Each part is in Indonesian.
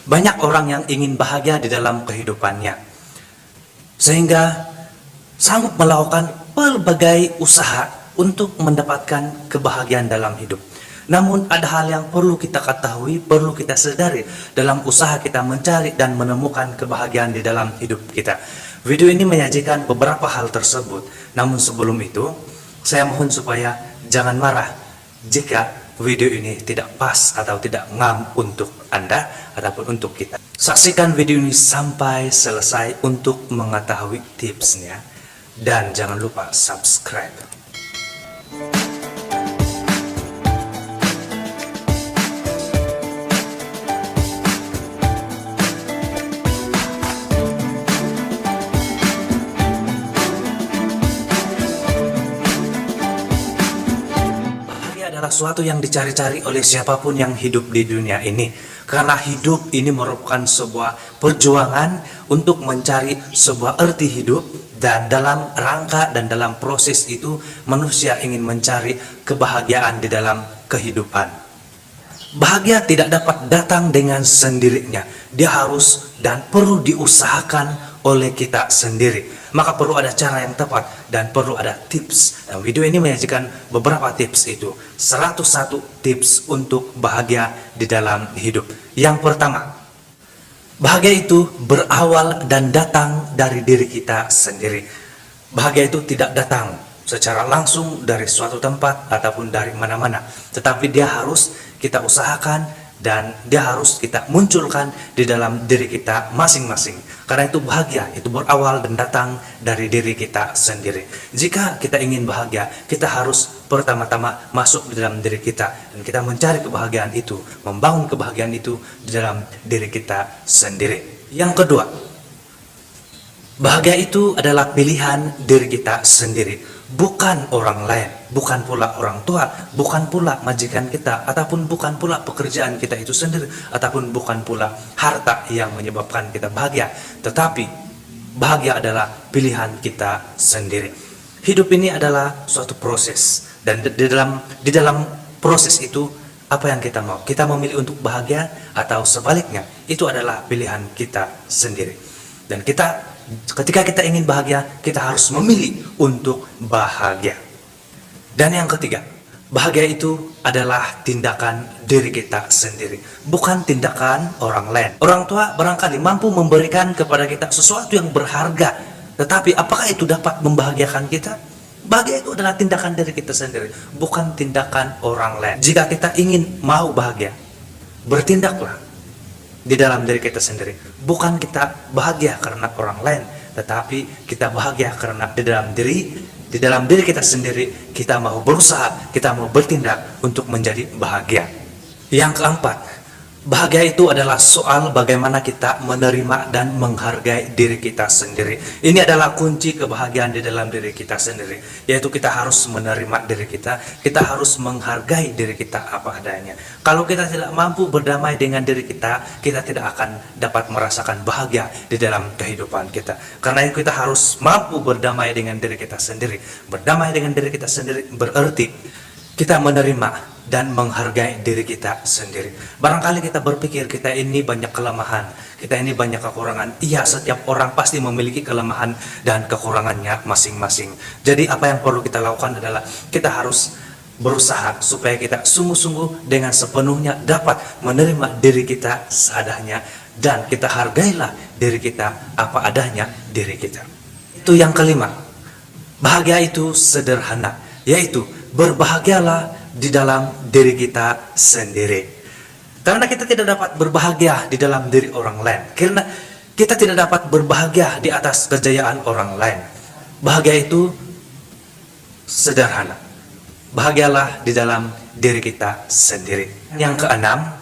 Banyak orang yang ingin bahagia di dalam kehidupannya, sehingga sanggup melakukan berbagai usaha untuk mendapatkan kebahagiaan dalam hidup. Namun ada hal yang perlu kita ketahui, perlu kita sadari dalam usaha kita mencari dan menemukan kebahagiaan di dalam hidup kita. Video ini menyajikan beberapa hal tersebut. Namun sebelum itu, saya mohon supaya jangan marah jika video ini tidak pas atau tidak ngam untuk Anda ataupun untuk kita. Saksikan video ini sampai selesai untuk mengetahui tipsnya. Dan jangan lupa subscribe. Adalah suatu yang dicari-cari oleh siapapun yang hidup di dunia ini, karena hidup ini merupakan sebuah perjuangan untuk mencari sebuah arti hidup, dan dalam rangka dan dalam proses itu manusia ingin mencari kebahagiaan di dalam kehidupan. Bahagia tidak dapat datang dengan sendirinya, dia harus dan perlu diusahakan oleh kita sendiri. Maka perlu ada cara yang tepat dan perlu ada tips. Dan video ini menyajikan beberapa tips itu. 101 tips untuk bahagia di dalam hidup. Yang pertama, bahagia itu berawal dan datang dari diri kita sendiri. Bahagia itu tidak datang secara langsung dari suatu tempat ataupun dari mana-mana, tetapi dia harus kita usahakan dan dia harus kita munculkan di dalam diri kita masing-masing. Karena itu bahagia itu berawal dan datang dari diri kita sendiri. Jika kita ingin bahagia, kita harus pertama-tama masuk di dalam diri kita, dan kita mencari kebahagiaan itu, membangun kebahagiaan itu di dalam diri kita sendiri. Yang kedua, bahagia itu adalah pilihan diri kita sendiri, bukan orang lain, bukan pula orang tua, bukan pula majikan kita, ataupun bukan pula pekerjaan kita itu sendiri, ataupun bukan pula harta yang menyebabkan kita bahagia. Tetapi bahagia adalah pilihan kita sendiri. Hidup ini adalah suatu proses, dan di dalam proses itu apa yang kita mau? Kita memilih untuk bahagia atau sebaliknya? Itu adalah pilihan kita sendiri. Dan ketika kita ingin bahagia, kita harus memilih untuk bahagia. Dan yang ketiga, bahagia itu adalah tindakan diri kita sendiri, bukan tindakan orang lain. Orang tua barangkali mampu memberikan kepada kita sesuatu yang berharga, tetapi apakah itu dapat membahagiakan kita? Bahagia itu adalah tindakan diri kita sendiri, bukan tindakan orang lain. Jika kita ingin mau bahagia, bertindaklah di dalam diri kita sendiri. Bukan kita bahagia karena orang lain, tetapi kita bahagia karena di dalam diri kita sendiri kita mau berusaha, kita mau bertindak untuk menjadi bahagia. Yang keempat, bahagia itu adalah soal bagaimana kita menerima dan menghargai diri kita sendiri. Ini adalah kunci kebahagiaan di dalam diri kita sendiri, yaitu kita harus menerima diri kita harus menghargai diri kita apa adanya. Kalau kita tidak mampu berdamai dengan diri kita tidak akan dapat merasakan bahagia di dalam kehidupan kita. Karena itu kita harus mampu berdamai dengan diri kita sendiri. Berdamai dengan diri kita sendiri berarti kita menerima dan menghargai diri kita sendiri. Barangkali kita berpikir kita ini banyak kelemahan, kita ini banyak kekurangan. Iya, setiap orang pasti memiliki kelemahan dan kekurangannya masing-masing. Jadi apa yang perlu kita lakukan adalah kita harus berusaha supaya kita sungguh-sungguh dengan sepenuhnya dapat menerima diri kita seadanya, dan kita hargailah diri kita apa adanya diri kita. Itu yang kelima. Bahagia itu sederhana, yaitu berbahagialah di dalam diri kita sendiri. Karena kita tidak dapat berbahagia di dalam diri orang lain, karena kita tidak dapat berbahagia di atas kejayaan orang lain. Bahagia itu sederhana. Bahagialah di dalam diri kita sendiri. Yang keenam,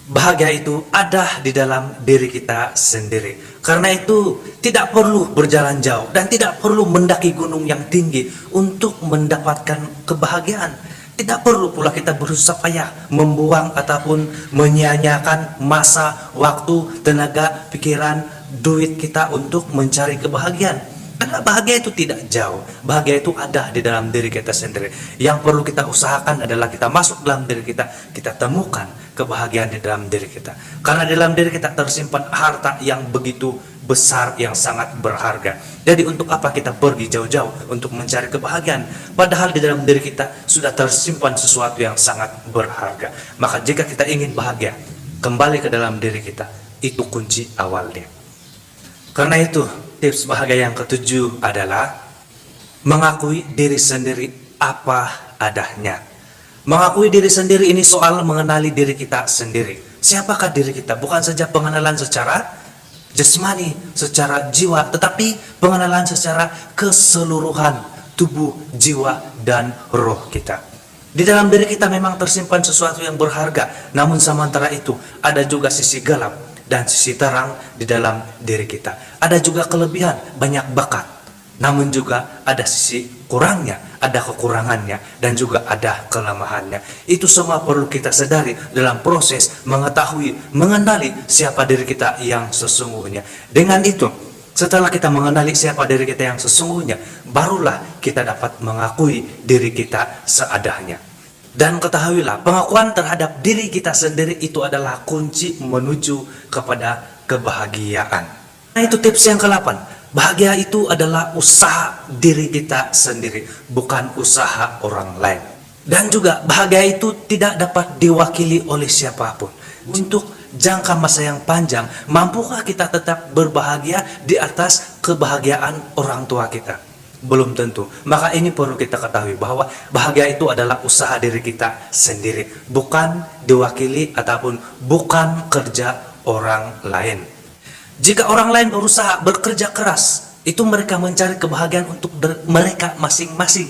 bahagia itu ada di dalam diri kita sendiri. Karena itu tidak perlu berjalan jauh dan tidak perlu mendaki gunung yang tinggi untuk mendapatkan kebahagiaan. Tidak perlu pula kita berusaha payah membuang ataupun menyia-nyiakan masa, waktu, tenaga, pikiran, duit kita untuk mencari kebahagiaan. Karena bahagia itu tidak jauh, bahagia itu ada di dalam diri kita sendiri. Yang perlu kita usahakan adalah kita masuk dalam diri kita, kita temukan kebahagiaan di dalam diri kita. Karena di dalam diri kita tersimpan harta yang begitu besar, yang sangat berharga. Jadi untuk apa kita pergi jauh-jauh untuk mencari kebahagiaan, padahal di dalam diri kita sudah tersimpan sesuatu yang sangat berharga. Maka jika kita ingin bahagia, kembali ke dalam diri kita, itu kunci awalnya. Karena itu tips bahagia yang ketujuh adalah mengakui diri sendiri apa adanya. Mengakui diri sendiri ini soal mengenali diri kita sendiri. Siapakah diri kita? Bukan saja pengenalan secara jasmani, secara jiwa, tetapi pengenalan secara keseluruhan tubuh, jiwa, dan roh kita. Di dalam diri kita memang tersimpan sesuatu yang berharga, namun sementara itu ada juga sisi gelap dan sisi terang di dalam diri kita. Ada juga kelebihan, banyak bakat, namun juga ada sisi kurangnya, ada kekurangannya, dan juga ada kelemahannya. Itu semua perlu kita sadari dalam proses mengetahui, mengenali siapa diri kita yang sesungguhnya. Dengan itu, setelah kita mengenali siapa diri kita yang sesungguhnya, barulah kita dapat mengakui diri kita seadanya. Dan ketahuilah, pengakuan terhadap diri kita sendiri itu adalah kunci menuju kepada kebahagiaan. Nah, itu tips yang ke-8. Bahagia itu adalah usaha diri kita sendiri, bukan usaha orang lain. Dan juga bahagia itu tidak dapat diwakili oleh siapapun. Untuk jangka masa yang panjang, mampukah kita tetap berbahagia di atas kebahagiaan orang tua kita? Belum tentu. Maka ini perlu kita ketahui bahwa bahagia itu adalah usaha diri kita sendiri, bukan diwakili ataupun bukan kerja orang lain. Jika orang lain berusaha bekerja keras, itu mereka mencari kebahagiaan untuk mereka masing-masing,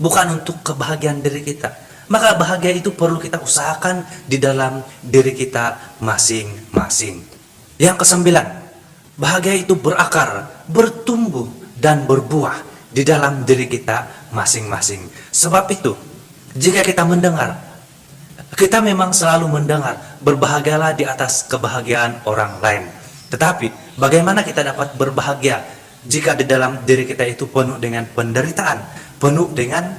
bukan untuk kebahagiaan diri kita. Maka bahagia itu perlu kita usahakan di dalam diri kita masing-masing. Yang ke-9, bahagia itu berakar, bertumbuh, dan berbuah di dalam diri kita masing-masing. Sebab itu, jika kita mendengar, kita memang selalu mendengar, berbahagialah di atas kebahagiaan orang lain. Tetapi bagaimana kita dapat berbahagia jika di dalam diri kita itu penuh dengan penderitaan, penuh dengan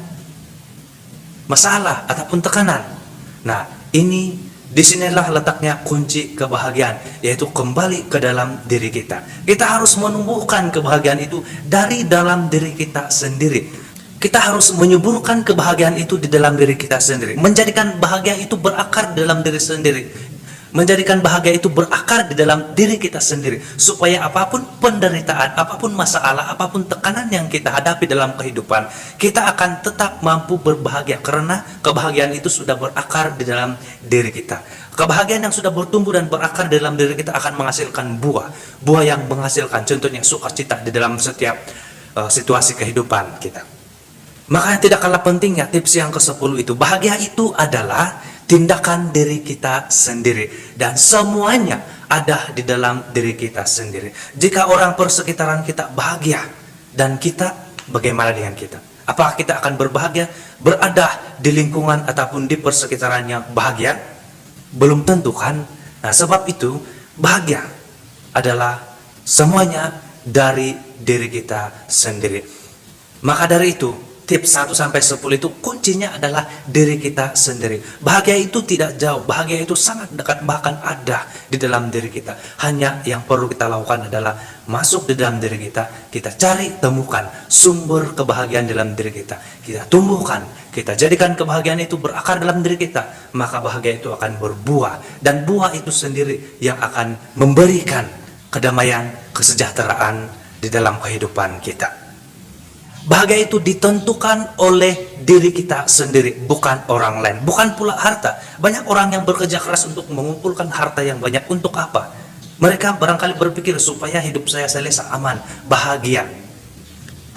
masalah ataupun tekanan? Nah, ini disinilah letaknya kunci kebahagiaan, yaitu kembali ke dalam diri kita. Kita harus menumbuhkan kebahagiaan itu dari dalam diri kita sendiri. Kita harus menyuburkan kebahagiaan itu di dalam diri kita sendiri, menjadikan bahagia itu berakar di dalam diri sendiri. Menjadikan bahagia itu berakar di dalam diri kita sendiri, supaya apapun penderitaan, apapun masalah, apapun tekanan yang kita hadapi dalam kehidupan, kita akan tetap mampu berbahagia karena kebahagiaan itu sudah berakar di dalam diri kita. Kebahagiaan yang sudah bertumbuh dan berakar di dalam diri kita akan menghasilkan buah yang menghasilkan contohnya sukacita di dalam setiap situasi kehidupan kita. Maka tidak kalah pentingnya tips yang ke-10 itu, bahagia itu adalah tindakan diri kita sendiri, dan semuanya ada di dalam diri kita sendiri. Jika orang persekitaran kita bahagia, dan kita, bagaimana dengan kita? Apakah kita akan berbahagia berada di lingkungan ataupun di persekitaran yang bahagia? Belum tentu kan? Nah, sebab itu bahagia adalah semuanya dari diri kita sendiri. Maka dari itu, tips 1-10 itu kuncinya adalah diri kita sendiri. Bahagia itu tidak jauh, bahagia itu sangat dekat, bahkan ada di dalam diri kita. Hanya yang perlu kita lakukan adalah masuk di dalam diri kita, kita cari, temukan sumber kebahagiaan dalam diri kita. Kita tumbuhkan, kita jadikan kebahagiaan itu berakar dalam diri kita, maka bahagia itu akan berbuah. Dan buah itu sendiri yang akan memberikan kedamaian, kesejahteraan di dalam kehidupan kita. Bahagia itu ditentukan oleh diri kita sendiri, bukan orang lain, bukan pula harta. Banyak orang yang bekerja keras untuk mengumpulkan harta yang banyak. Untuk apa? Mereka barangkali berpikir supaya hidup saya selesa, aman, bahagia.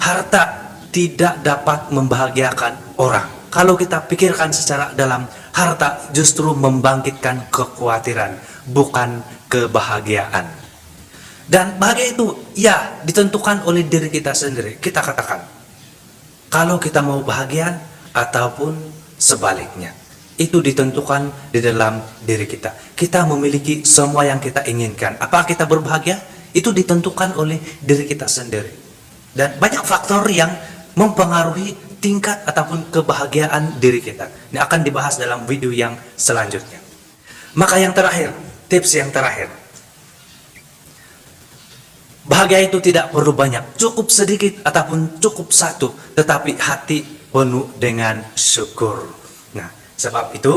Harta tidak dapat membahagiakan orang. Kalau kita pikirkan secara dalam, harta justru membangkitkan kekhawatiran, bukan kebahagiaan. Dan bahagia itu ya ditentukan oleh diri kita sendiri. Kita katakan, kalau kita mau bahagia ataupun sebaliknya, itu ditentukan di dalam diri kita. Kita memiliki semua yang kita inginkan. Apakah kita berbahagia? Itu ditentukan oleh diri kita sendiri. Dan banyak faktor yang mempengaruhi tingkat ataupun kebahagiaan diri kita. Ini akan dibahas dalam video yang selanjutnya. Maka yang terakhir, tips yang terakhir, bahagia itu tidak perlu banyak, cukup sedikit ataupun cukup satu, tetapi hati penuh dengan syukur. Nah, sebab itu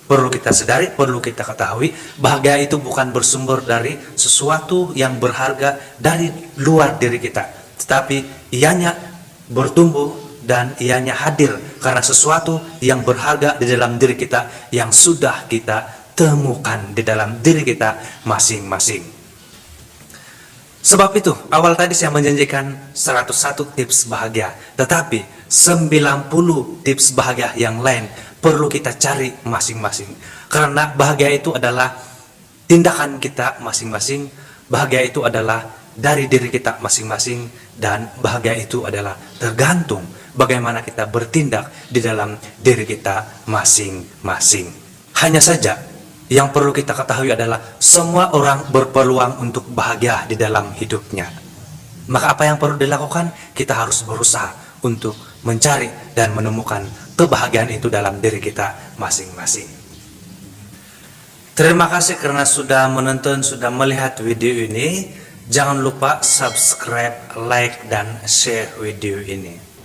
perlu kita sadari, perlu kita ketahui, bahagia itu bukan bersumber dari sesuatu yang berharga dari luar diri kita, tetapi ianya bertumbuh dan ianya hadir karena sesuatu yang berharga di dalam diri kita yang sudah kita temukan di dalam diri kita masing-masing. Sebab itu, awal tadi saya menjanjikan 101 tips bahagia, tetapi 90 tips bahagia yang lain perlu kita cari masing-masing. Karena bahagia itu adalah tindakan kita masing-masing, bahagia itu adalah dari diri kita masing-masing, dan bahagia itu adalah tergantung bagaimana kita bertindak di dalam diri kita masing-masing. Hanya saja, yang perlu kita ketahui adalah semua orang berpeluang untuk bahagia di dalam hidupnya. Maka apa yang perlu dilakukan? Kita harus berusaha untuk mencari dan menemukan kebahagiaan itu dalam diri kita masing-masing. Terima kasih karena sudah menonton, sudah melihat video ini. Jangan lupa subscribe, like, dan share video ini.